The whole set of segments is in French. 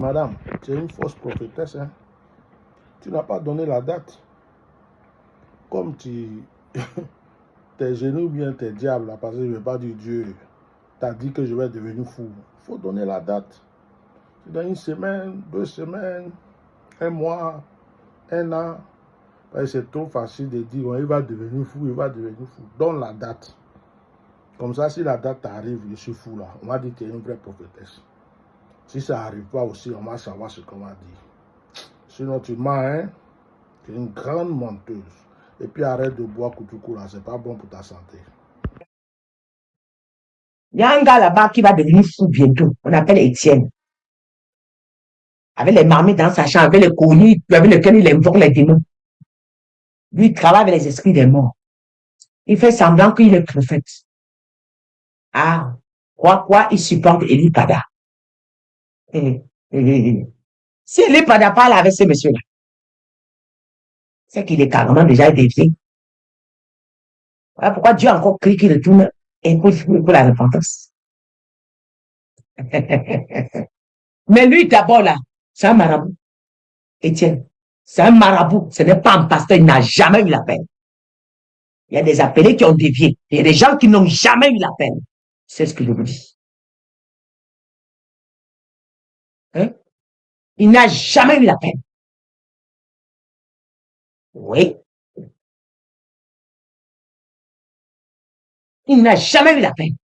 Madame, tu es une fausse prophétesse. Hein? Tu n'as pas donné la date. Comme tu... tes genoux bien tes diables, là, parce que je ne vais pas dire Dieu. T'as dit que je vais devenir fou. Il faut donner la date. C'est dans une semaine, 2 semaines, 1 mois, 1 an. C'est trop facile de dire, il va devenir fou, il va devenir fou. Donne la date. Comme ça, si la date arrive, je suis fou là. On m'a dit que tu es une vraie prophétesse. Si ça n'arrive pas aussi, on va savoir ce qu'on va dire. Sinon, tu mens, hein? Tu es une grande menteuse. Et puis arrête de boire Koutoukou là, c'est pas bon pour ta santé. Il y a un gars là-bas qui va devenir fou bientôt. On appelle Étienne. Avec les marmites dans sa chambre, avec les connus avec lesquels il invoque les démons. Lui, il travaille avec les esprits des morts. Il fait semblant qu'il est prophète. Ah, quoi, il supporte Eli Pada. Si Eli Pada parle avec ce monsieur-là, c'est qu'il est carrément déjà dévié. Voilà pourquoi Dieu a encore crie qu'il retourne et pour la repentance. Mais lui, d'abord, là, c'est un marabout. Étienne, c'est un marabout. Ce n'est pas un pasteur. Il n'a jamais eu la peine. Il y a des appelés qui ont dévié. Il y a des gens qui n'ont jamais eu la peine. C'est ce que je vous dis. Hein? Il n'a jamais eu la peine. Oui. Il n'a jamais eu la peine.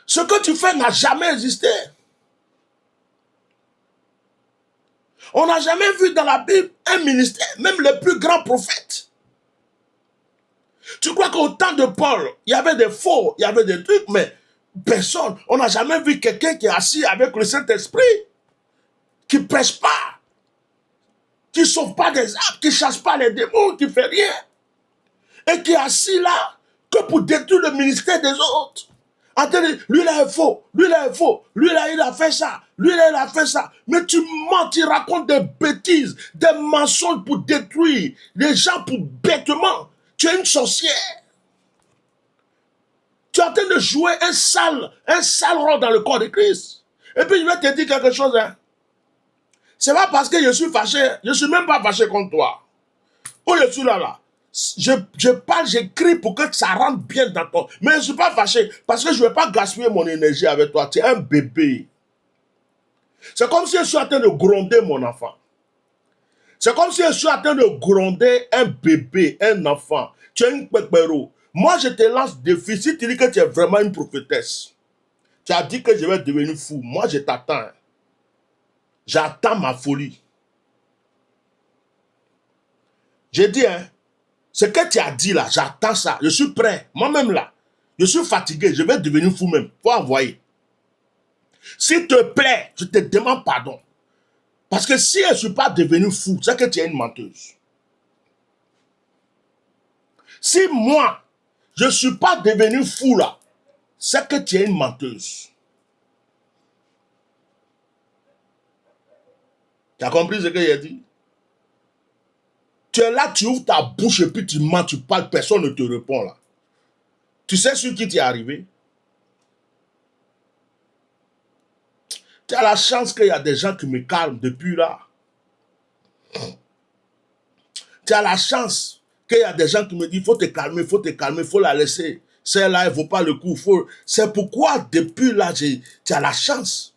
Ce que tu fais n'a jamais existé. On n'a jamais vu dans la Bible un ministère, même le plus grand prophète. Tu crois qu'au temps de Paul, il y avait des faux, il y avait des trucs, mais personne, on n'a jamais vu quelqu'un qui est assis avec le Saint-Esprit, qui ne prêche pas, qui ne sauve pas des âmes, qui ne chasse pas les démons, qui ne fait rien, et qui est assis là que pour détruire le ministère des autres. Attendez, lui là est faux, lui là est faux, lui là il a fait ça, lui là il a fait ça. Mais tu mens, tu racontes des bêtises, des mensonges pour détruire les gens pour bêtement. Tu es une sorcière. Tu es en train de jouer un sale rôle dans le corps de Christ. Et puis je vais te dire quelque chose. Hein. C'est pas parce que je suis fâché, je ne suis même pas fâché contre toi. Oh, je suis là. Je parle, j'écris pour que ça rentre bien dans toi. Mais je ne suis pas fâché parce que je ne vais pas gaspiller mon énergie avec toi. Tu es un bébé. C'est comme si je suis en train de gronder mon enfant. C'est comme si je suis en train de gronder un bébé, un enfant. Tu es une pépéro. Moi, je te lance défi. Si tu dis que tu es vraiment une prophétesse, tu as dit que je vais devenir fou. Moi, je t'attends. J'attends ma folie. J'ai dit, hein, ce que tu as dit là, j'attends ça. Je suis prêt. Moi-même là, je suis fatigué. Je vais devenir fou même. Faut envoyer. S'il te plaît, je te demande pardon. Parce que si je ne suis pas devenu fou, c'est que tu es une menteuse. Si moi, je ne suis pas devenu fou là, c'est que tu es une menteuse. Tu as compris ce que j'ai dit? Tu es là, tu ouvres ta bouche et puis tu mens, tu parles, personne ne te répond là. Tu sais sur qui tu es arrivé? Tu as la chance qu'il y a des gens qui me calment depuis là. Tu as la chance qu'il y a des gens qui me disent, il faut te calmer, il faut la laisser. Celle-là, elle ne vaut pas le coup. C'est pourquoi depuis là, tu as la chance.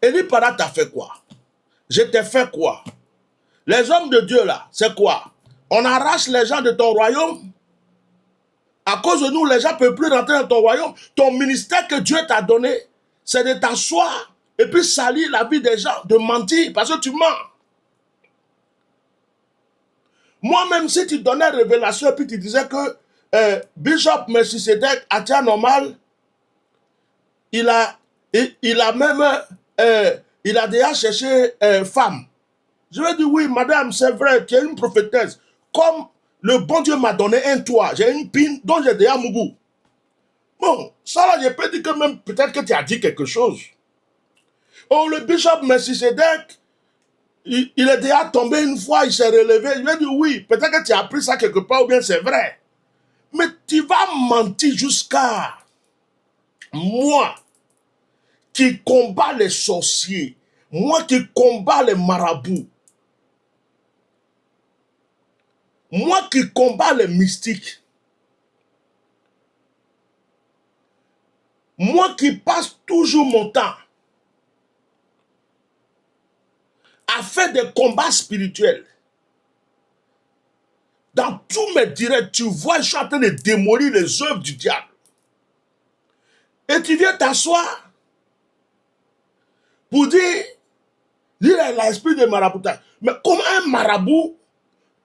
Eli Pada t'a fait quoi? Je t'ai fait quoi? Les hommes de Dieu là, c'est quoi? On arrache les gens de ton royaume. À cause de nous, les gens ne peuvent plus rentrer dans ton royaume. Ton ministère que Dieu t'a donné, c'est de t'asseoir et puis salir la vie des gens, de mentir, parce que tu mens. Moi-même, si tu donnais révélation et puis tu disais que Bishop Melchisedec, Atia Normal, il a même, il a déjà cherché femme. Je vais dire, oui, madame, c'est vrai, tu es une prophétesse. Comme le bon Dieu m'a donné un toit, j'ai une pine dont j'ai déjà mon goût. Bon, ça là, je peux dire que même peut-être que tu as dit quelque chose. Oh, le bishop Melchisedec, il est déjà tombé une fois, il s'est relevé. Je lui ai dit oui, peut-être que tu as appris ça quelque part ou bien c'est vrai. Mais tu vas mentir jusqu'à moi qui combat les sorciers, moi qui combat les marabouts, moi qui combat les mystiques, moi qui passe toujours mon temps à faire des combats spirituels. Dans tous mes directs, tu vois, je suis en train de démolir les œuvres du diable. Et tu viens t'asseoir pour dire, lui, il a l'esprit de maraboutage. Mais comment un marabout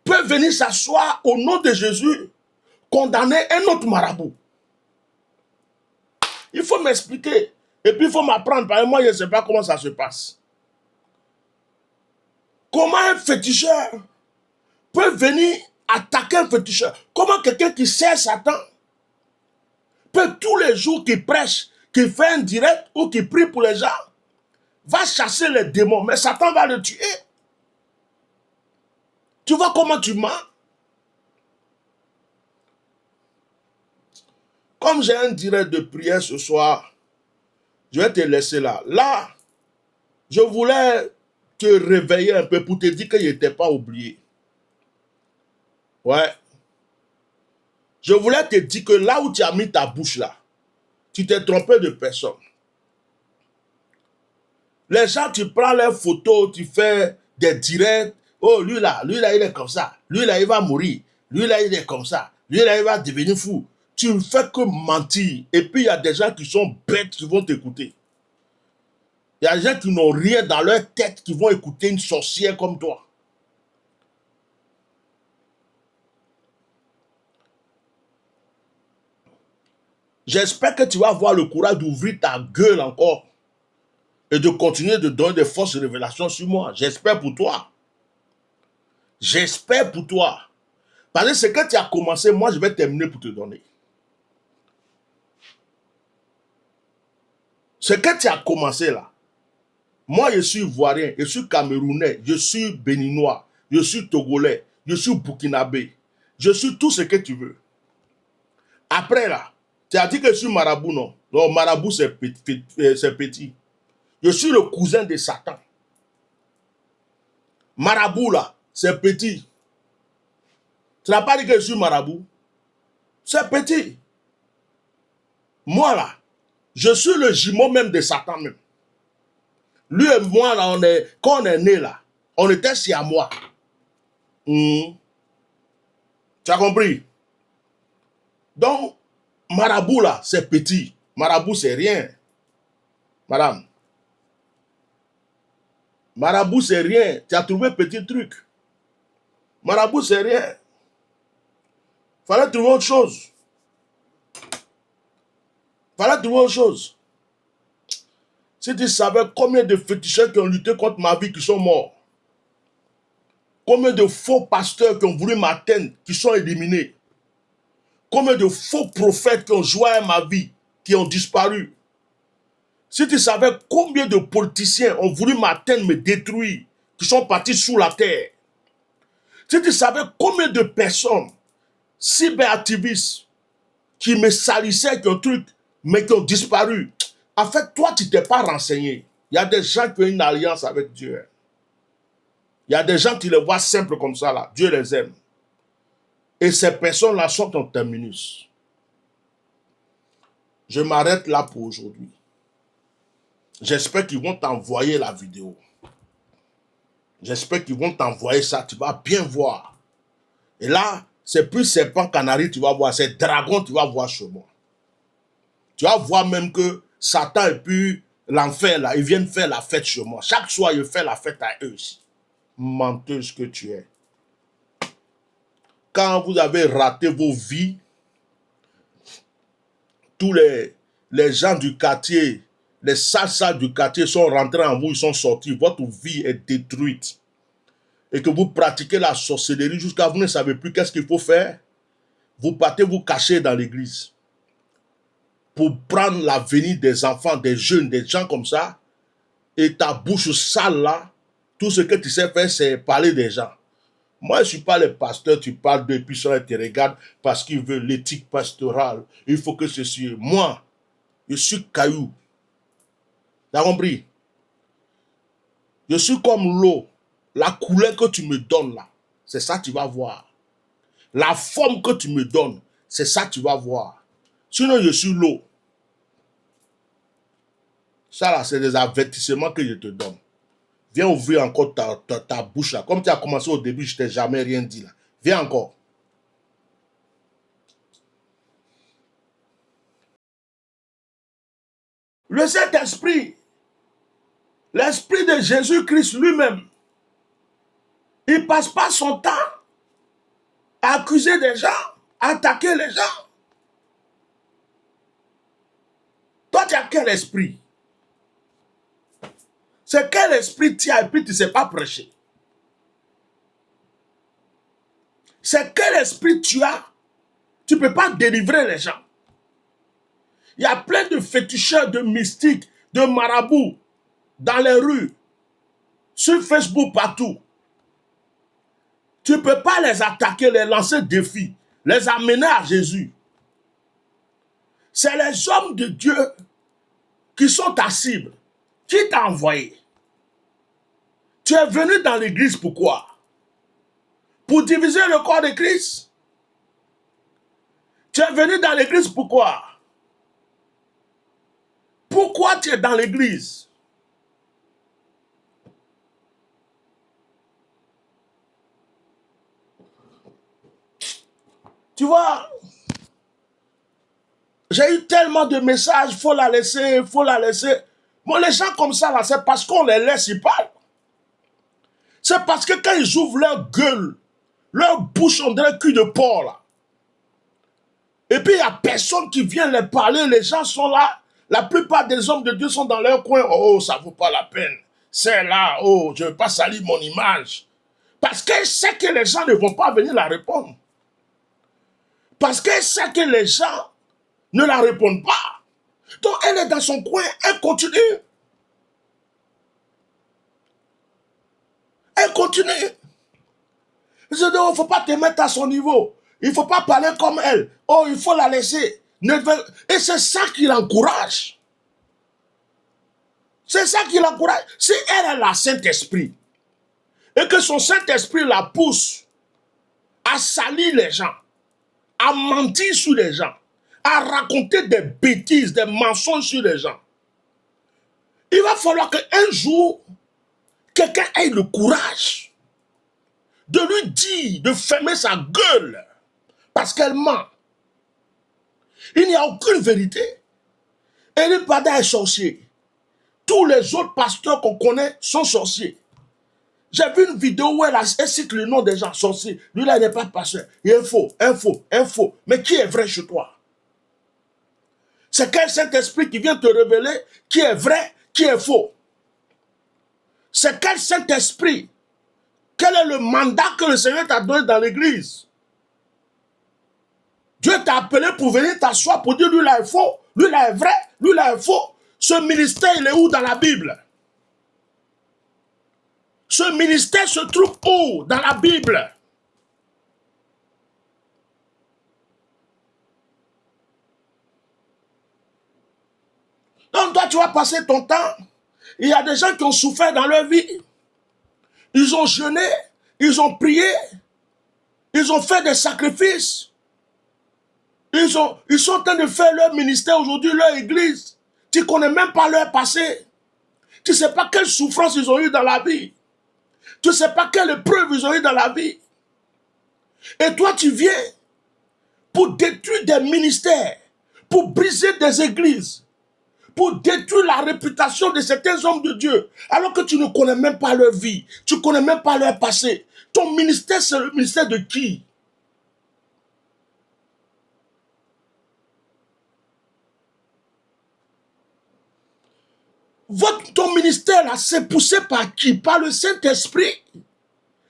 peut venir s'asseoir au nom de Jésus, condamner un autre marabout? Il faut m'expliquer. Et puis il faut m'apprendre, parce que moi je ne sais pas comment ça se passe. Comment un féticheur peut venir attaquer un féticheur? Comment quelqu'un qui sert Satan peut tous les jours qu'il prêche, qu'il fait un direct ou qu'il prie pour les gens, va chasser les démons, mais Satan va le tuer. Tu vois comment tu mens? Comme j'ai un direct de prière ce soir, je vais te laisser là. Là, je voulais te réveiller un peu pour te dire que je n'étais pas oublié. Ouais. Je voulais te dire que là où tu as mis ta bouche là, tu t'es trompé de personne. Les gens, tu prends leurs photos, tu fais des directs. Oh, lui là, il est comme ça. Lui là, il va mourir. Lui là, il est comme ça. Lui là, il va devenir fou. Tu ne fais que mentir. Et puis, il y a des gens qui sont bêtes qui vont t'écouter. Il y a des gens qui n'ont rien dans leur tête qui vont écouter une sorcière comme toi. J'espère que tu vas avoir le courage d'ouvrir ta gueule encore et de continuer de donner des fausses révélations sur moi. J'espère pour toi. J'espère pour toi. Parce que ce que tu as commencé, moi, je vais terminer pour te donner. Ce que tu as commencé là, moi, je suis ivoirien, je suis camerounais, je suis béninois, je suis togolais, je suis burkinabé. Je suis tout ce que tu veux. Après là, tu as dit que je suis marabout, non? Non, marabout, c'est petit. Je suis le cousin de Satan. Marabout là, c'est petit. Tu n'as pas dit que je suis marabout. C'est petit. Moi là, je suis le jumeau même de Satan même. Lui et moi là, quand on est né là, on était siamois. Tu as compris? Donc, marabout là, c'est petit. Marabout, c'est rien. Madame. Marabout, c'est rien. Tu as trouvé petit truc. Marabout, c'est rien. Fallait trouver autre chose. Fallait trouver autre chose. Si tu savais combien de féticheurs qui ont lutté contre ma vie qui sont morts. Combien de faux pasteurs qui ont voulu m'atteindre, qui sont éliminés. Combien de faux prophètes qui ont joué à ma vie, qui ont disparu. Si tu savais combien de politiciens ont voulu m'atteindre, me détruire, qui sont partis sous la terre. Si tu savais combien de personnes, cyberactivistes, qui me salissaient, qui ont truc, mais qui ont disparu. En fait, toi, tu t'es pas renseigné. Il y a des gens qui ont une alliance avec Dieu. Il y a des gens qui les voient simples comme ça, là. Dieu les aime. Et ces personnes-là sont en terminus. Je m'arrête là pour aujourd'hui. J'espère qu'ils vont t'envoyer la vidéo. J'espère qu'ils vont t'envoyer ça. Tu vas bien voir. Et là, c'est plus serpent canari, tu vas voir. C'est dragon, tu vas voir chez moi. Tu vas voir même que Satan et puis l'enfer, là, ils viennent faire la fête chez moi. Chaque soir, ils font la fête à eux aussi. Menteuse que tu es. Quand vous avez raté vos vies, tous les gens du quartier, les salles du quartier sont rentrés en vous, ils sont sortis. Votre vie est détruite. Et que vous pratiquez la sorcellerie jusqu'à vous ne savez plus qu'est-ce qu'il faut faire. Vous partez vous cacher dans l'église. Pour prendre l'avenir des enfants, des jeunes, des gens comme ça. Et ta bouche sale là, Tout ce que tu sais faire, c'est parler des gens. Moi, je ne suis pas le pasteur, tu parles d'eux, puis ça te regarde parce qu'il veut l'éthique pastorale. Il faut que ceci. Moi, je suis caillou. Tu as compris? Je suis comme l'eau. La couleur que tu me donnes là, c'est ça que tu vas voir. La forme que tu me donnes, c'est ça que tu vas voir. Sinon, je suis l'eau. Ça là, c'est des avertissements que je te donne. Viens ouvrir encore ta bouche là. Comme tu as commencé au début, je t'ai jamais rien dit là. Viens encore. Le Saint-Esprit, l'Esprit de Jésus-Christ lui-même, il ne passe pas son temps à accuser des gens, à attaquer les gens. Toi, tu as quel esprit? C'est quel esprit tu as et puis tu ne sais pas prêcher? C'est quel esprit tu as? Tu ne peux pas délivrer les gens. Il y a plein de féticheurs, de mystiques, de marabouts dans les rues, sur Facebook, partout. Tu ne peux pas les attaquer, les lancer défis, les amener à Jésus. C'est les hommes de Dieu qui sont ta cible. Qui t'a envoyé? Tu es venu dans l'église pourquoi? Pour diviser le corps de Christ? Tu es venu dans l'église pourquoi? Pourquoi tu es dans l'église? Tu vois, j'ai eu tellement de messages, il faut la laisser, il faut la laisser. Bon, les gens comme ça, là, c'est parce qu'on les laisse, ils parlent. C'est parce que quand ils ouvrent leur gueule, leur bouche, on dirait cul de porc, là. Et puis, il n'y a personne qui vient les parler, les gens sont là. La plupart des hommes de Dieu sont dans leur coin. Oh, ça ne vaut pas la peine. C'est là, oh, je ne veux pas salir mon image. Parce qu'elle sait que les gens ne vont pas venir la répondre. Parce qu'elle sait que les gens ne la répondent pas. Donc, elle est dans son coin, elle continue. Elle continue. Je dis, il ne faut pas te mettre à son niveau. Il ne faut pas parler comme elle. Oh, il faut la laisser. Et c'est ça qui l'encourage. C'est ça qui l'encourage. Si elle a le Saint-Esprit et que son Saint-Esprit la pousse à salir les gens, à mentir sur les gens, à raconter des bêtises, des mensonges sur les gens, il va falloir qu'un jour, quelqu'un ait le courage de lui dire, de fermer sa gueule, parce qu'elle ment. Il n'y a aucune vérité. Elle n'est pas d'un sorcier. Tous les autres pasteurs qu'on connaît sont sorciers. J'ai vu une vidéo où elle cite le nom des gens sorciers. Lui là, il n'est pas pasteur. Il est faux, info. Mais qui est vrai chez toi? C'est quel Saint-Esprit qui vient te révéler qui est vrai, qui est faux? C'est quel Saint-Esprit? Quel est le mandat que le Seigneur t'a donné dans l'église? Dieu t'a appelé pour venir t'asseoir pour dire lui là est faux, lui là est vrai, lui là est faux. Ce ministère, il est où dans la Bible? Ce ministère se trouve où dans la Bible? Donc toi, tu vas passer ton temps. Il y a des gens qui ont souffert dans leur vie. Ils ont jeûné, ils ont prié, ils ont fait des sacrifices. Ils sont en train de faire leur ministère aujourd'hui, leur église. Tu ne connais même pas leur passé. Tu ne sais pas quelle souffrance ils ont eu dans la vie. Tu ne sais pas quelle épreuve ils ont eu dans la vie. Et toi, tu viens pour détruire des ministères, pour briser des églises, pour détruire la réputation de certains hommes de Dieu, alors que tu ne connais même pas leur vie, tu ne connais même pas leur passé. Ton ministère, c'est le ministère de qui? Ton ministère, là, c'est poussé par qui? Par le Saint-Esprit.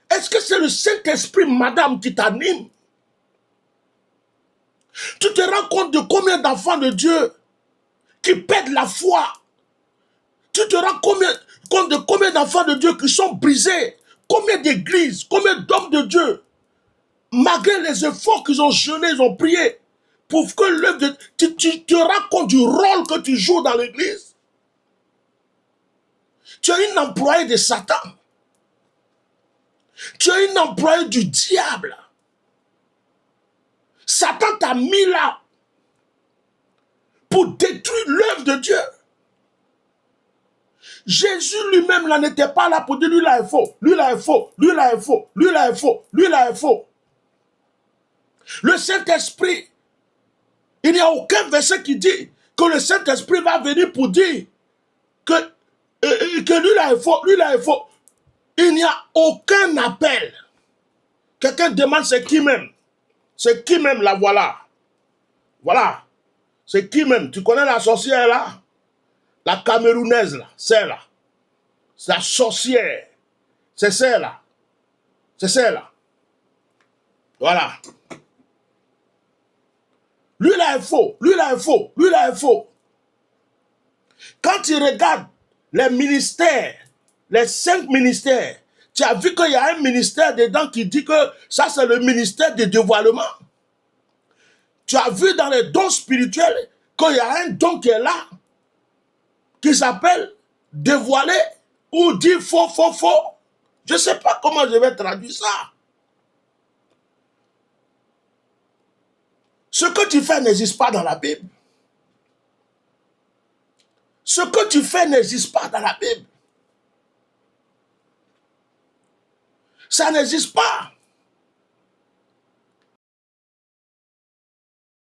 Est-ce que c'est le Saint-Esprit, madame, qui t'anime? Tu te rends compte de combien d'enfants de Dieu qui perdent la foi, Tu te rends compte de combien d'enfants de Dieu qui sont brisés, combien d'églises, combien d'hommes de Dieu, malgré les efforts qu'ils ont jeûné, ils ont prié, pour que l'œuvre de... Tu te rends compte du rôle que tu joues dans l'église. Tu es une employée de Satan. Tu es une employée du diable. Satan t'a mis là pour détruire l'œuvre de Dieu. Jésus lui-même là n'était pas là pour dire lui là est faux, lui là est faux, lui là est faux, lui là est faux, lui là est faux. Le Saint-Esprit, il n'y a aucun verset qui dit que le Saint-Esprit va venir pour dire que lui là est faux, lui là est faux. Il n'y a aucun appel. Quelqu'un demande c'est qui même? C'est qui même là, voilà. Voilà. C'est qui même? Tu connais la sorcière là? La Camerounaise là, celle-là. C'est la sorcière. C'est celle-là. C'est celle-là. Voilà. Lui là est faux, lui là est faux, lui là est faux. Quand tu regardes les ministères, les 5 ministères, tu as vu qu'il y a un ministère dedans qui dit que ça c'est le ministère du dévoilement. Tu as vu dans les dons spirituels qu'il y a un don qui est là, qui s'appelle dévoiler ou dire faux, faux, faux. Je ne sais pas comment je vais traduire ça. Ce que tu fais n'existe pas dans la Bible. Ce que tu fais n'existe pas dans la Bible. Ça n'existe pas.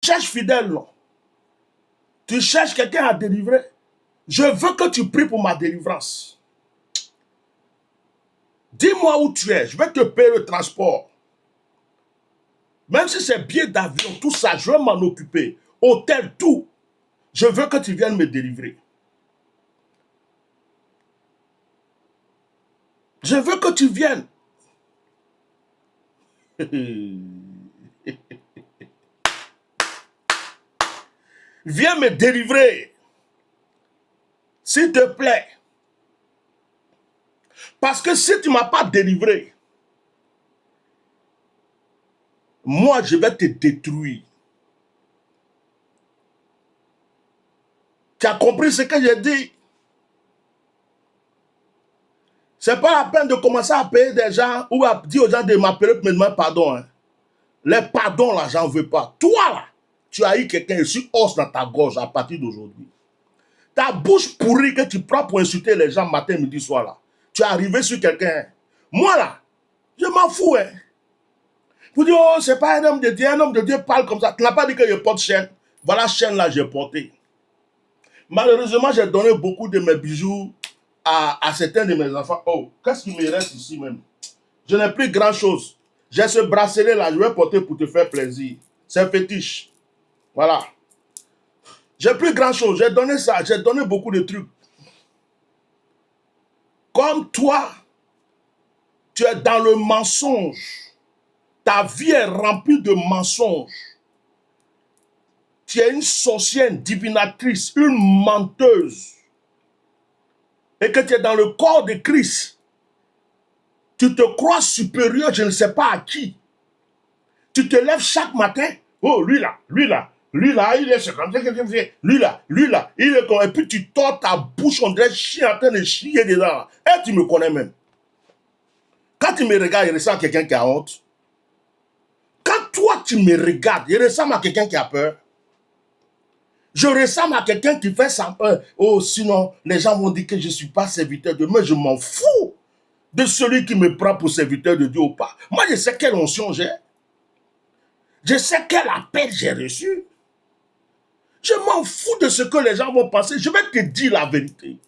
Tu cherches fidèle, non? Tu cherches quelqu'un à délivrer. Je veux que tu pries pour ma délivrance. Dis-moi où tu es. Je vais te payer le transport. Même si c'est billet d'avion, tout ça, je vais m'en occuper. Hôtel, tout. Je veux que tu viennes me délivrer. Je veux que tu viennes. Viens me délivrer. S'il te plaît. Parce que si tu ne m'as pas délivré, moi, je vais te détruire. Tu as compris ce que j'ai dit? Ce n'est pas la peine de commencer à payer des gens ou à dire aux gens de m'appeler pour me demander pardon. Hein. Les pardons, là, j'en veux pas. Toi, là, tu as eu quelqu'un ici, os dans ta gorge à partir d'aujourd'hui. Ta bouche pourrie que tu prends pour insulter les gens matin, midi, soir, là. Tu es arrivé sur quelqu'un. Moi, là, je m'en fous. Hein. Vous dites, oh, c'est pas un homme de Dieu parle comme ça. Tu n'as pas dit que je porte chaîne. Voilà, chaîne là, j'ai porté. Malheureusement, j'ai donné beaucoup de mes bijoux à certains de mes enfants. Oh, qu'est-ce qui me reste ici même? Je n'ai plus grand-chose. J'ai ce bracelet là, je vais porter pour te faire plaisir. C'est un fétiche. Voilà. J'ai plus grand-chose. J'ai donné ça. J'ai donné beaucoup de trucs. Comme toi, tu es dans le mensonge. Ta vie est remplie de mensonges. Tu es une sorcière, une divinatrice, une menteuse. Et que tu es dans le corps de Christ. Tu te crois supérieur, je ne sais pas à qui. Tu te lèves chaque matin. Oh, lui là, lui là. Lui là, il est comme ça. Lui là, il est comme... Et puis tu tords ta bouche, on dirait chien en train de chier dedans. Et tu me connais même. Quand tu me regardes, il ressemble à quelqu'un qui a honte. Quand toi, tu me regardes, il ressemble à quelqu'un qui a peur. Je ressemble à quelqu'un qui fait ça. Oh, sinon, les gens vont dire que je ne suis pas serviteur de Dieu. Mais je m'en fous de celui qui me prend pour serviteur de Dieu ou pas. Moi, je sais quelle onction j'ai. Je sais quel appel j'ai reçu. Je m'en fous de ce que les gens vont penser. Je vais te dire la vérité.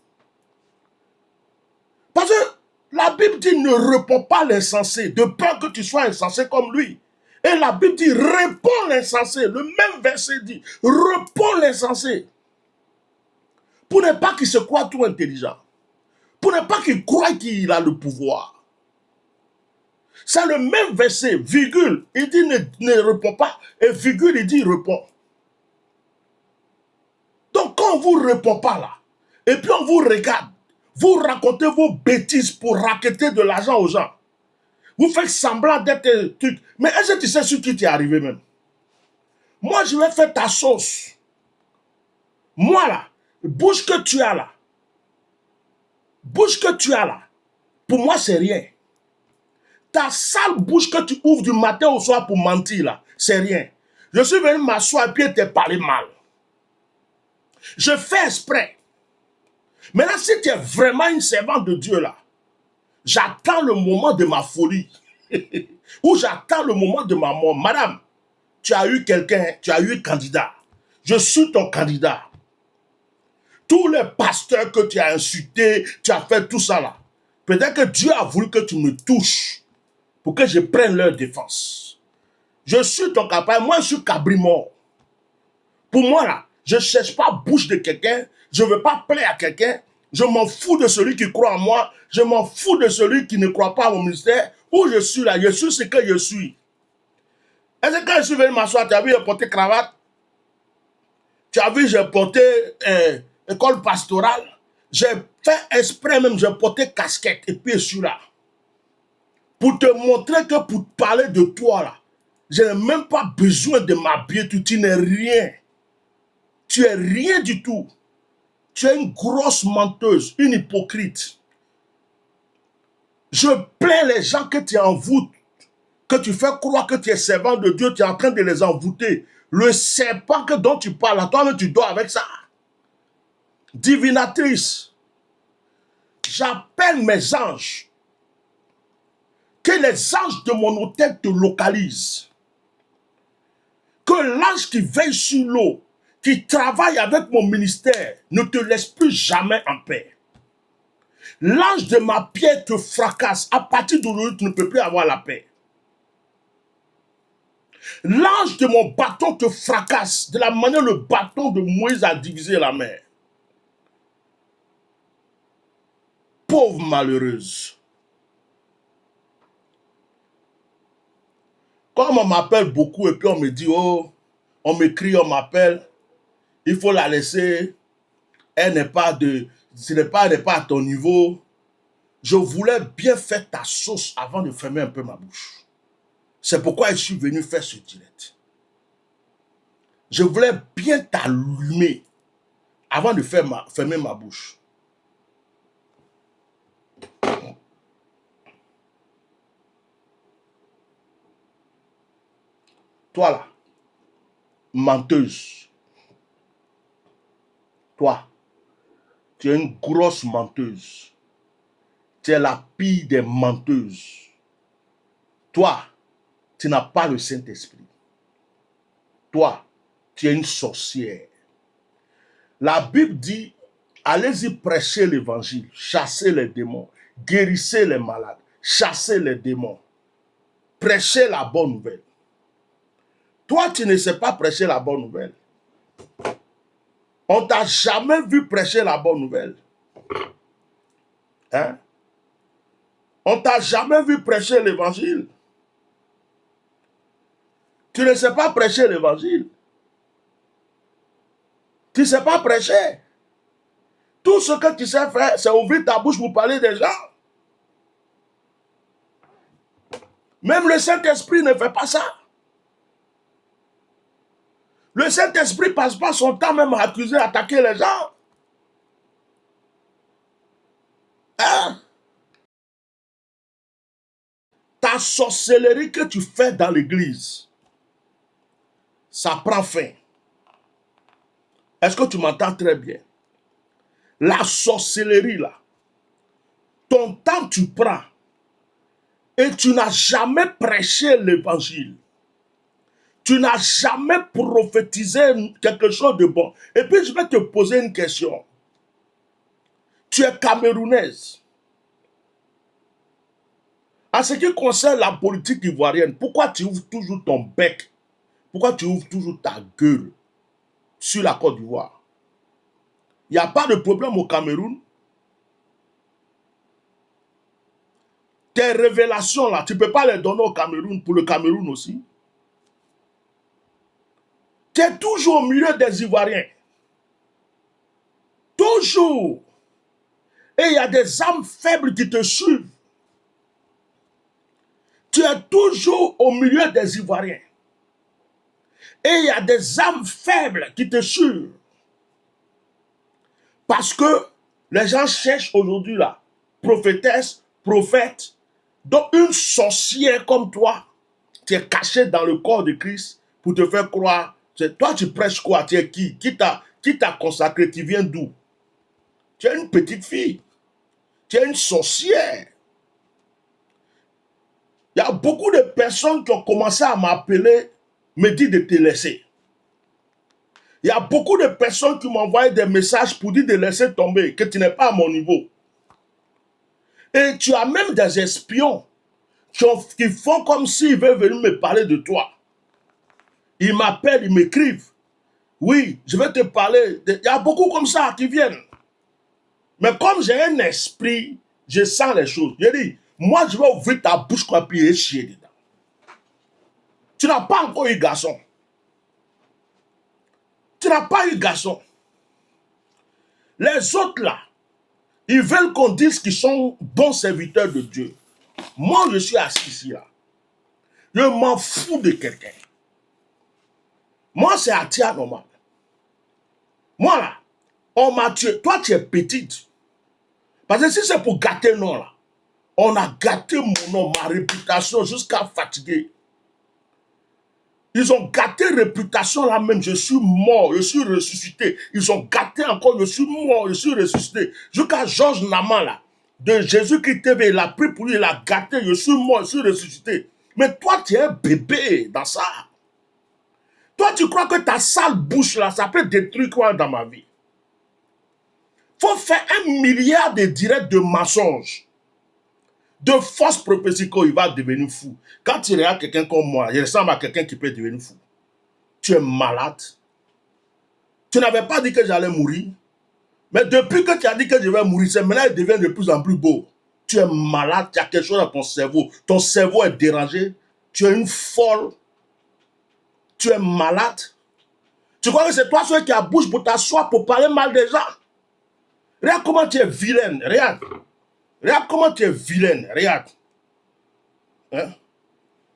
Parce que la Bible dit ne réponds pas l'insensé, de peur que tu sois insensé comme lui. Et la Bible dit réponds l'insensé. Le même verset dit réponds l'insensé. Pour ne pas qu'il se croie trop intelligent. Pour ne pas qu'il croie qu'il a le pouvoir. C'est le même verset, virgule. Il dit ne réponds pas. Et virgule, il dit réponds. Donc quand on ne vous répond pas là, et puis on vous regarde, Vous racontez vos bêtises pour racketter de l'argent aux gens. Vous faites semblant d'être un truc. Mais est-ce que tu sais sur qui tu es arrivé même? Moi, je vais faire ta sauce. Moi, là, bouche que tu as là. Bouche que tu as là. Pour moi, c'est rien. Ta sale bouche que tu ouvres du matin au soir pour mentir là, c'est rien. Je suis venu m'asseoir et puis te parler mal. Je fais exprès. Maintenant, si tu es vraiment une servante de Dieu là, j'attends le moment de ma folie. Ou j'attends le moment de ma mort. Madame, tu as eu quelqu'un, tu as eu un candidat. Je suis ton candidat. Tous les pasteurs que tu as insultés, tu as fait tout ça là. Peut-être que Dieu a voulu que tu me touches pour que je prenne leur défense. Je suis ton capable. Moi, je suis cabri mort. Pour moi, là, je ne cherche pas la bouche de quelqu'un. Je ne veux pas plaire à quelqu'un. Je m'en fous de celui qui croit en moi. Je m'en fous de celui qui ne croit pas à mon ministère. Où je suis là, je suis ce que je suis. Est-ce que quand je suis venu m'asseoir, tu as vu, j'ai porté cravate? Tu as vu, j'ai porté école pastorale? J'ai fait exprès même, j'ai porté casquette et puis je suis là. Pour te montrer que pour parler de toi là, je n'ai même pas besoin de m'habiller, tu n'es rien. Tu es rien du tout. Tu es une grosse menteuse, une hypocrite. Je plains les gens que tu envoûtes, que tu fais croire que tu es servant de Dieu, tu es en train de les envoûter. Le serpent que dont tu parles, toi-même tu dors avec ça. Divinatrice, j'appelle mes anges. Que les anges de mon hôtel te localisent. Que l'ange qui veille sur l'eau, qui travaille avec mon ministère, ne te laisse plus jamais en paix. L'ange de ma pierre te fracasse. À partir d'aujourd'hui, tu ne peux plus avoir la paix. L'ange de mon bâton te fracasse de la manière dont le bâton de Moïse a divisé la mer. Pauvre malheureuse. Comme on m'appelle beaucoup et puis on me dit, oh, on m'écrit, on m'appelle, il faut la laisser, elle n'est pas de, elle n'est pas à ton niveau. Je voulais bien faire ta sauce avant de fermer un peu ma bouche. C'est pourquoi je suis venu faire ce direct. Je voulais bien t'allumer avant de fermer ma bouche. Toi là, menteuse. Toi, tu es une grosse menteuse. Tu es la pire des menteuses. Toi, tu n'as pas le Saint-Esprit. Toi, tu es une sorcière. La Bible dit, allez-y prêcher l'évangile, chassez les démons, guérissez les malades, chassez les démons, prêchez la bonne nouvelle. Toi, tu ne sais pas prêcher la bonne nouvelle. On t'a jamais vu prêcher la bonne nouvelle. Hein? On t'a jamais vu prêcher l'évangile. Tu ne sais pas prêcher l'évangile. Tu ne sais pas prêcher. Tout ce que tu sais faire, c'est ouvrir ta bouche pour parler des gens. Même le Saint-Esprit ne fait pas ça. Le Saint-Esprit ne passe pas son temps même à accuser, à attaquer les gens. Hein? Ta sorcellerie que tu fais dans l'église, ça prend fin. Est-ce que tu m'entends très bien? La sorcellerie là, ton temps tu prends et tu n'as jamais prêché l'évangile. Tu n'as jamais prophétisé quelque chose de bon. Et puis je vais te poser une question. Tu es camerounaise. En ce qui concerne la politique ivoirienne, pourquoi tu ouvres toujours ton bec? Pourquoi tu ouvres toujours ta gueule sur la Côte d'Ivoire? Il n'y a pas de problème au Cameroun. Tes révélations là, tu ne peux pas les donner au Cameroun, pour le Cameroun aussi. Tu es toujours au milieu des Ivoiriens. Toujours. Et il y a des âmes faibles qui te suivent. Tu es toujours au milieu des Ivoiriens. Et il y a des âmes faibles qui te suivent. Parce que les gens cherchent aujourd'hui là, prophétesse, prophète, donc une sorcière comme toi, tu es caché dans le corps de Christ pour te faire croire. Toi, tu prêches quoi? Tu es qui? Qui t'a consacré? Tu viens d'où? Tu es une petite fille. Tu es une sorcière. Il y a beaucoup de personnes qui ont commencé à m'appeler, me dire de te laisser. Il y a beaucoup de personnes qui m'envoient des messages pour dire de laisser tomber, que tu n'es pas à mon niveau. Et tu as même des espions qui font comme s'ils veulent venir me parler de toi. Ils m'appellent, ils m'écrivent. Oui, je vais te parler. Il y a beaucoup comme ça qui viennent. Mais comme j'ai un esprit, je sens les choses. Je dis, moi je vais ouvrir ta bouche quoi, puis chier dedans. Tu n'as pas encore eu garçon. Tu n'as pas eu garçon. Les autres là, ils veulent qu'on dise qu'ils sont bons serviteurs de Dieu. Moi, je suis assis ici là. Je m'en fous de quelqu'un. Moi, c'est à tia normal. Moi là, on m'a tué. Toi, tu es petite. Parce que si c'est pour gâter non là, on a gâté mon nom, ma réputation jusqu'à fatiguer. Ils ont gâté réputation là même. Je suis mort, je suis ressuscité. Ils ont gâté encore, je suis mort, je suis ressuscité. Jusqu'à Georges Naman là, de Jésus-Christ TV, il a pris pour lui, il a gâté, je suis mort, je suis ressuscité. Mais toi, tu es un bébé dans ça. Toi, tu crois que ta sale bouche là, ça peut détruire quoi dans ma vie? Faut faire 1 milliard de directs de mensonges, de fausses prophéties qu'il va devenir fou. Quand tu regardes quelqu'un comme moi, il ressemble à quelqu'un qui peut devenir fou. Tu es malade. Tu n'avais pas dit que j'allais mourir. Mais depuis que tu as dit que je vais mourir, c'est maintenant il devient de plus en plus beau. Tu es malade, tu as quelque chose dans ton cerveau. Ton cerveau est dérangé. Tu es une folle. Tu es malade. Tu crois que c'est toi seul qui a bouche pour t'asseoir, pour parler mal des gens? Regarde comment tu es vilaine. Regarde. Regarde comment tu es vilaine. Regarde. Hein?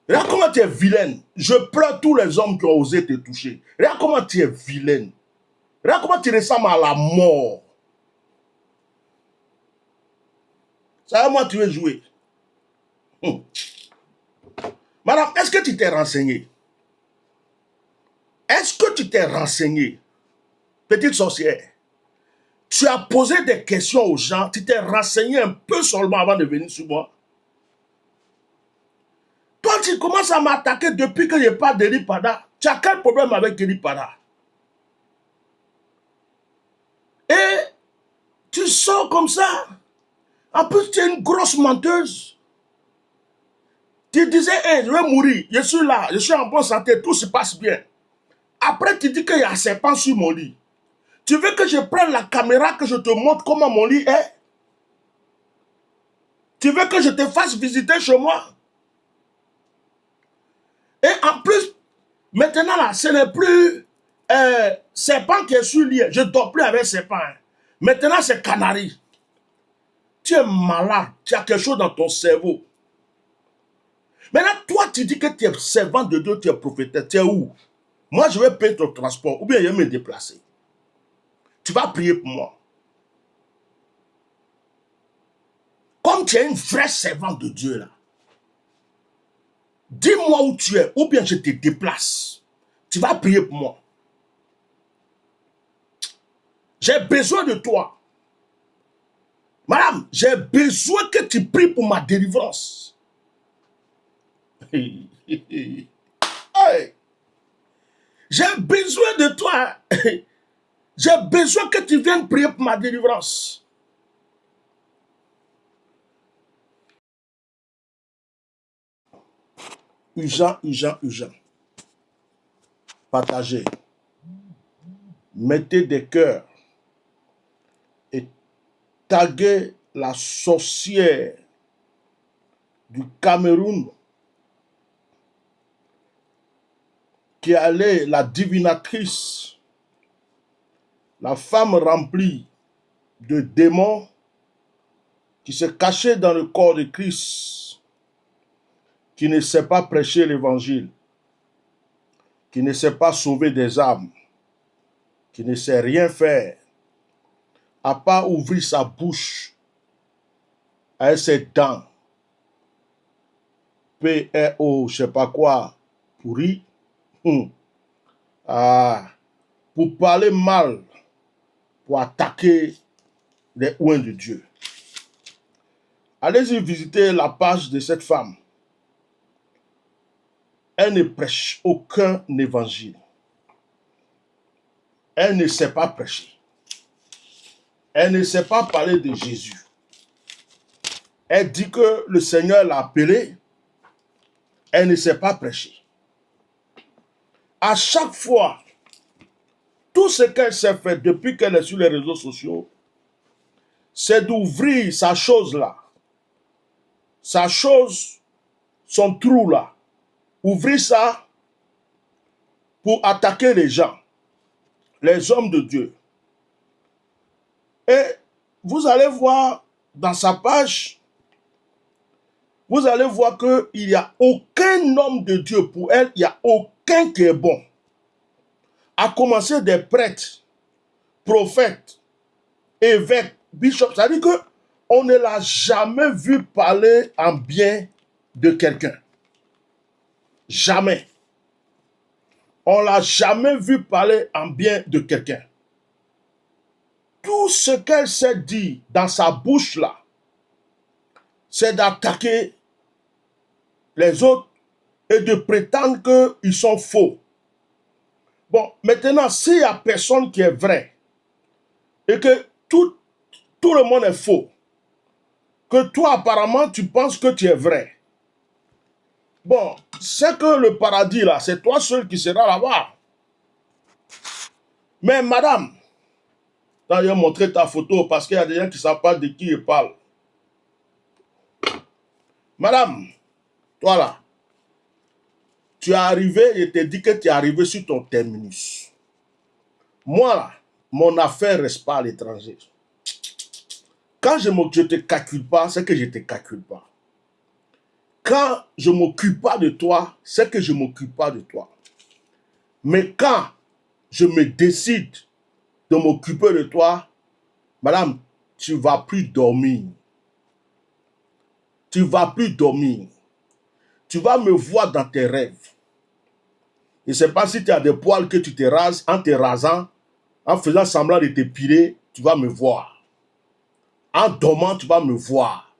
Regarde comment tu es vilaine. Je pleure tous les hommes qui ont osé te toucher. Regarde comment tu es vilaine. Regarde comment tu ressembles à la mort. Ça, moi, tu veux jouer. Madame, est-ce que tu t'es renseigné? Est-ce que tu t'es renseigné? Petite sorcière. Tu as posé des questions aux gens, tu t'es renseigné un peu seulement avant de venir sur moi. Toi, tu commences à m'attaquer depuis que je parle d'Eli Pada. Tu as quel problème avec Eli Pada? Et tu sors comme ça. En plus, tu es une grosse menteuse. Tu disais, hey, je vais mourir, je suis là, je suis en bonne santé, tout se passe bien. Après, tu dis qu'il y a un serpent sur mon lit. Tu veux que je prenne la caméra, que je te montre comment mon lit est? Tu veux que je te fasse visiter chez moi? Et en plus, maintenant là, ce n'est plus serpent qui est sur le lit. Je ne dors plus avec serpent. Hein. Maintenant, c'est canari. Tu es malade. Tu as quelque chose dans ton cerveau. Maintenant, toi, tu dis que tu es servant de Dieu, tu es prophète. Tu es où? Moi, je vais payer ton transport ou bien je vais me déplacer. Tu vas prier pour moi. Comme tu es une vraie servante de Dieu là, dis-moi où tu es ou bien je te déplace. Tu vas prier pour moi. J'ai besoin de toi. Madame, j'ai besoin que tu pries pour ma délivrance. Hey. J'ai besoin de toi. J'ai besoin que tu viennes prier pour ma délivrance. Urgent, urgent, urgent. Partagez. Mettez des cœurs. Et taguez la sorcière du Cameroun qui allait, la divinatrice, la femme remplie de démons, qui s'est caché dans le corps de Christ, qui ne sait pas prêcher l'évangile, qui ne sait pas sauver des âmes, qui ne sait rien faire, à part ouvrir sa bouche avec ses dents, P-R-O, je sais pas quoi, pourri, pour parler mal, pour attaquer les oints de Dieu. Allez-y visiter la page de cette femme. Elle ne prêche aucun évangile. Elle ne sait pas prêcher. Elle ne sait pas parler de Jésus. Elle dit que le Seigneur l'a appelée. Elle ne sait pas prêcher. À chaque fois, tout ce qu'elle s'est fait depuis qu'elle est sur les réseaux sociaux, c'est d'ouvrir sa chose là. Sa chose, son trou là. Ouvrir ça pour attaquer les gens, les hommes de Dieu. Et vous allez voir dans sa page, vous allez voir qu'il n'y a aucun homme de Dieu pour elle, il n'y a aucun qui est bon. À commencer des prêtres, prophètes, évêques, bishops, ça veut dire qu'on ne l'a jamais vu parler en bien de quelqu'un. Jamais. On ne l'a jamais vu parler en bien de quelqu'un. Tout ce qu'elle s'est dit dans sa bouche là, c'est d'attaquer les autres et de prétendre qu'ils sont faux. Bon, maintenant, s'il n'y a personne qui est vrai et que tout le monde est faux, que toi apparemment tu penses que tu es vrai, bon, c'est que le paradis là, c'est toi seul qui seras là-bas. Mais madame, je vais montrer ta photo parce qu'il y a des gens qui ne savent pas de qui ils parlent. Madame, toi là, tu es arrivé, je t'ai dit que tu es arrivé sur ton terminus. Moi là, mon affaire ne reste pas à l'étranger. Quand je ne te calcule pas, c'est que je ne te calcule pas. Quand je ne m'occupe pas de toi, c'est que je ne m'occupe pas de toi. Mais quand je me décide de m'occuper de toi, madame, tu ne vas plus dormir. Tu ne vas plus dormir. Tu vas me voir dans tes rêves. Je ne sais pas si tu as des poils que tu te rases. En te rasant, en faisant semblant de t'épiler, tu vas me voir. En dormant, tu vas me voir.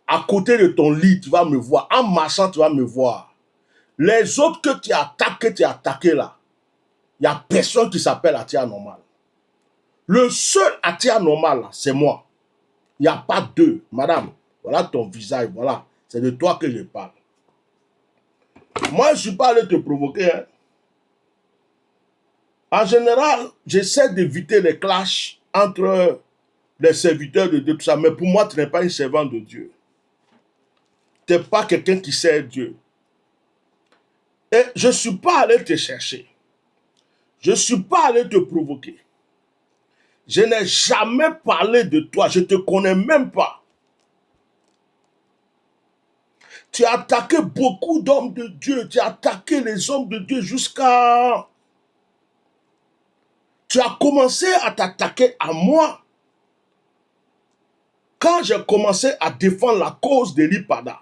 À côté de ton lit, tu vas me voir. En marchant, tu vas me voir. Les autres que tu as attaqués là, il n'y a personne qui s'appelle Atia Normal. Le seul Atia Normal, c'est moi. Il n'y a pas deux. Madame, voilà ton visage, voilà. C'est de toi que je parle. Moi, je ne suis pas allé te provoquer. Hein. En général, j'essaie d'éviter les clashs entre les serviteurs de Dieu, tout ça. Mais pour moi, tu n'es pas une servante de Dieu. Tu n'es pas quelqu'un qui sert Dieu. Et je ne suis pas allé te chercher. Je ne suis pas allé te provoquer. Je n'ai jamais parlé de toi. Je ne te connais même pas. Tu as attaqué beaucoup d'hommes de Dieu. Tu as attaqué les hommes de Dieu jusqu'à... Tu as commencé à t'attaquer à moi. Quand j'ai commencé à défendre la cause d'Eli Pada.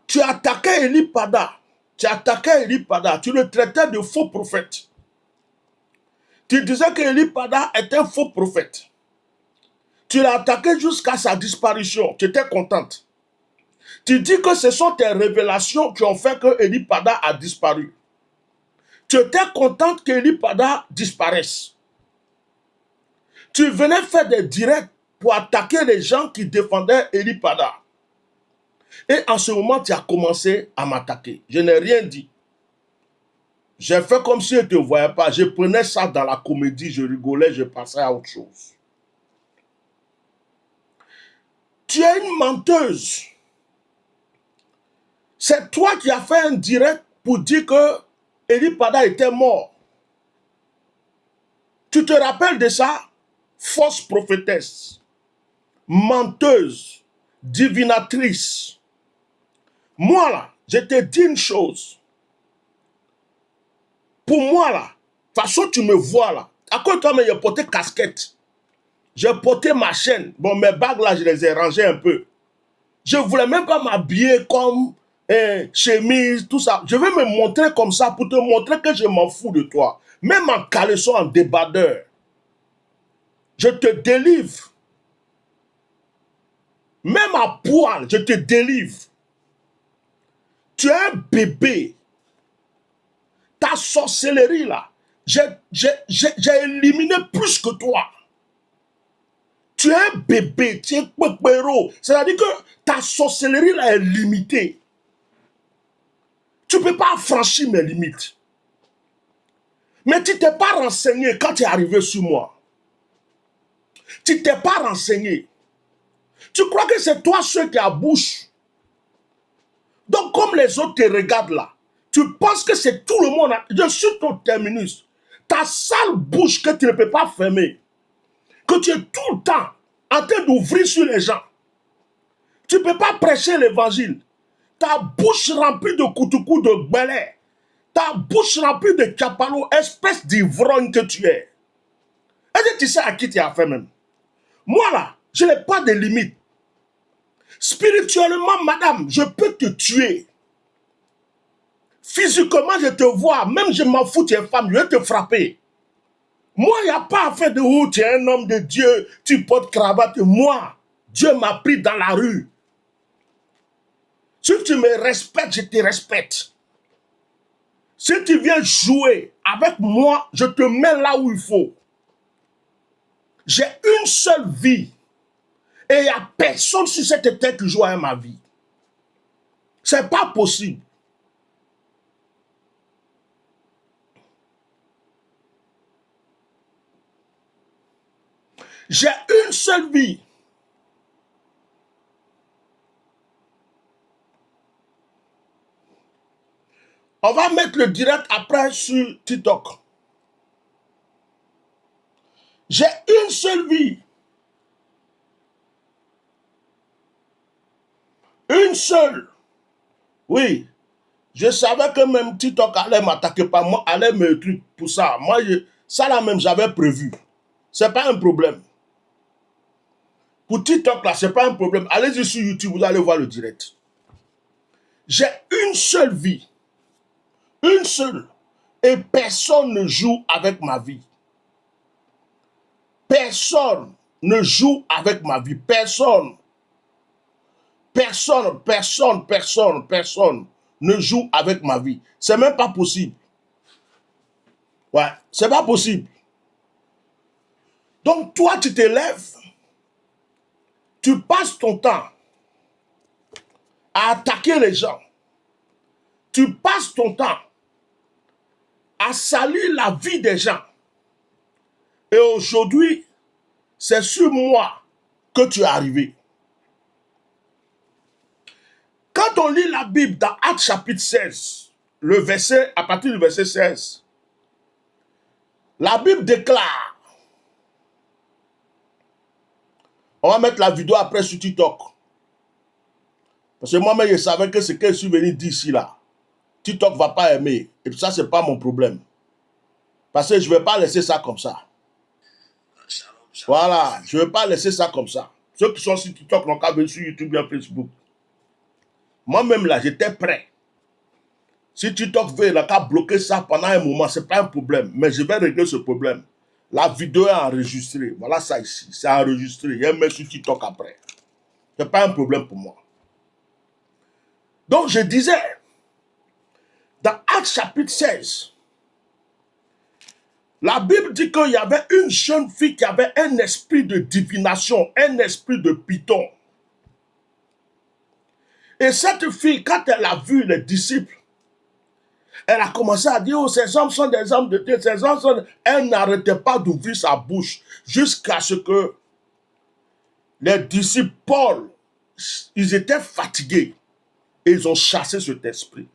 Tu as attaqué Eli Pada. Tu as attaqué Eli Pada. Tu le traitais de faux prophète. Tu disais que Eli Pada est un faux prophète. Tu l'as attaqué jusqu'à sa disparition. Tu étais contente. Tu dis que ce sont tes révélations qui ont fait que Eli Pada a disparu. Tu étais contente que Eli Pada disparaisse. Tu venais faire des directs pour attaquer les gens qui défendaient Eli Pada. Et en ce moment, tu as commencé à m'attaquer. Je n'ai rien dit. J'ai fait comme si je ne te voyais pas. Je prenais ça dans la comédie, je rigolais, je passais à autre chose. Tu es une menteuse. C'est toi qui as fait un direct pour dire que Eli Pada était mort. Tu te rappelles de ça? fausse prophétesse, menteuse, divinatrice. Moi là, je te dis une chose. Pour moi là, de toute façon tu me vois là. À quoi toi, j'ai porté casquette. J'ai porté ma chaîne. Bon, mes bagues là, je les ai rangées un peu. Je ne voulais même pas m'habiller comme chemise, tout ça. Je vais me montrer comme ça pour te montrer que je m'en fous de toi. Même en caleçon, en débardeur. Je te délivre. Même à poil, je te délivre. Tu es un bébé. Ta sorcellerie là, j'ai éliminé plus que toi. Tu es un bébé, tu es un pépéro. C'est-à-dire que ta sorcellerie là est limitée. Tu ne peux pas franchir mes limites. Mais tu ne t'es pas renseigné quand tu es arrivé sur moi. Tu ne t'es pas renseigné. Tu crois que c'est toi seul qui a bouche. Donc comme les autres te regardent là, tu penses que c'est tout le monde. Je suis ton terminus. Ta sale bouche que tu ne peux pas fermer. Que tu es tout le temps en train d'ouvrir sur les gens. Tu ne peux pas prêcher l'évangile. Ta bouche remplie de koutoukou, de gbelé. Ta bouche remplie de kapalo, espèce d'ivrogne que tu es. Est-ce que tu sais à qui tu as fait même? Moi là, je n'ai pas de limite. Spirituellement, madame, je peux te tuer. Physiquement, je te vois. Même je m'en fous, tu es femme, je vais te frapper. Moi, il n'y a pas à faire de où tu es un homme de Dieu, tu portes cravate. Moi, Dieu m'a pris dans la rue. Si tu me respectes, je te respecte. Si tu viens jouer avec moi, je te mets là où il faut. J'ai une seule vie. Et il n'y a personne sur cette terre qui joue à ma vie. C'est pas possible. J'ai une seule vie. On va mettre le direct après sur TikTok. J'ai une seule vie. Une seule. Oui. Je savais que même TikTok allait m'attaquer par moi, allait me truc pour ça. Moi, ça là même, j'avais prévu. C'est pas un problème. Pour TikTok là, c'est pas un problème. Allez-y sur YouTube, vous allez voir le direct. J'ai une seule vie. Une seule. Et personne ne joue avec ma vie. Personne ne joue avec ma vie. Personne. Personne ne joue avec ma vie. C'est même pas possible. Ouais, c'est pas possible. Donc toi, tu te lèves, tu passes ton temps à attaquer les gens. Tu passes ton temps à salir la vie des gens. Et aujourd'hui, c'est sur moi que tu es arrivé. Quand on lit la Bible dans Actes chapitre 16, le verset, à partir du verset 16, la Bible déclare, on va mettre la vidéo après sur TikTok. Parce que moi-même, je savais que ce que je suis venu dire ici, là, TikTok ne va pas aimer. Et ça, ce n'est pas mon problème. Parce que je ne vais pas laisser ça comme ça. Voilà, je ne vais pas laisser ça comme ça. Ceux qui sont sur TikTok n'ont qu'à venir sur YouTube et Facebook. Moi-même, là, j'étais prêt. Si TikTok veut, il n'a qu'à bloquer ça pendant un moment, ce n'est pas un problème. Mais je vais régler ce problème. La vidéo est enregistrée. Voilà ça ici. C'est enregistré. Il y a un sur TikTok après. Ce n'est pas un problème pour moi. Donc, je disais, dans Actes chapitre 16, la Bible dit qu'il y avait une jeune fille qui avait un esprit de divination, un esprit de python. Et cette fille, quand elle a vu les disciples, elle a commencé à dire, oh, ces hommes sont des hommes de Dieu, ces hommes sont... Elle n'arrêtait pas d'ouvrir sa bouche jusqu'à ce que les disciples, Paul, ils étaient fatigués et ils ont chassé cet esprit.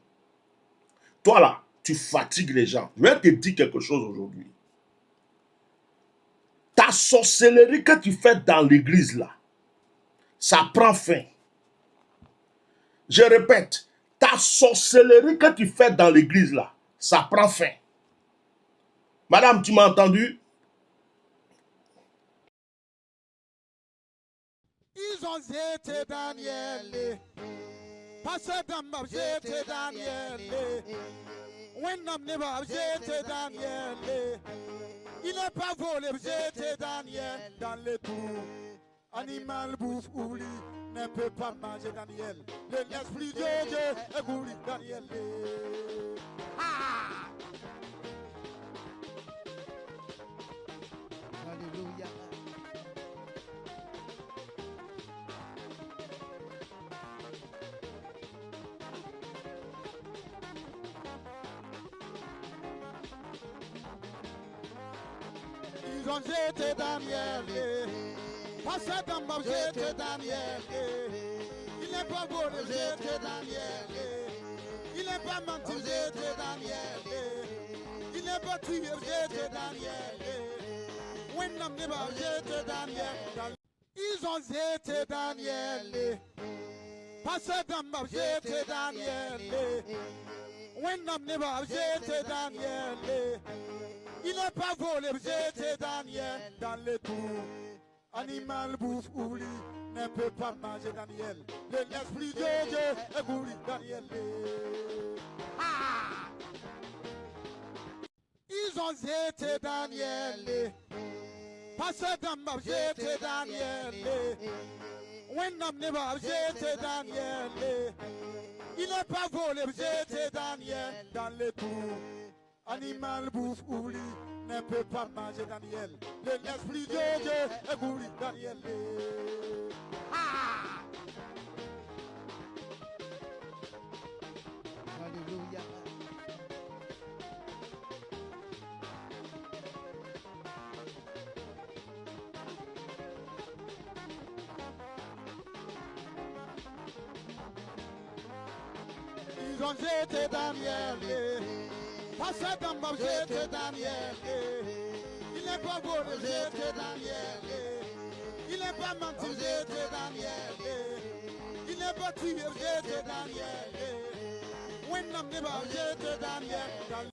Toi là, tu fatigues les gens. Je vais te dire quelque chose aujourd'hui. Ta sorcellerie que tu fais dans l'église là, ça prend fin. Je répète, ta sorcellerie que tu fais dans l'église là, ça prend fin. Madame, tu m'as entendu? Ils ont jeté Daniel. Pasteur Damba jeté Daniel. Wendam Neba jeté Daniel. Il n'est pas volé, jeté Daniel dans les trous. Animal bouffe oublie, ne peut pas manger Daniel. L'esprit de Dieu est gourri Daniel. Ah! Alléluia. Ils ont jeté Daniel. Pasteur Damba jeté Daniel. Il n'est pas volé, jeté Daniel. Il n'est pas menti, jeté Daniel. Il n'est pas tué, jeté Daniel. Wendam Neba jeté Daniel. Ils ont jeté Daniel. Pasteur Damba jeté Daniel. Wendam Neba jeté Daniel. Il n'est pas volé, jeté Daniel dans les trous. Animal bouffe oublie, ne peut pas manger Daniel. L'esprit de Dieu est gourri Daniel. Ah! Ils ont jeté Daniel. Pasteur Damba jeté Daniel. Wendam Neba jeté Daniel. Il n'est pas volé, jeté Daniel dans les trous. Animal bouffe oublie, ne peut pas manger Daniel. L'esprit de Dieu est gourri Daniel. Ah! Alléluia. Ils ont jeté Daniel. Pasteur Damba jeté Daniel. Il n'est pas volé, jeté Daniel. Il n'est pas menti, jeté Daniel. Il n'est pas tué, jeté Daniel. Wendam Neba jeté Daniel.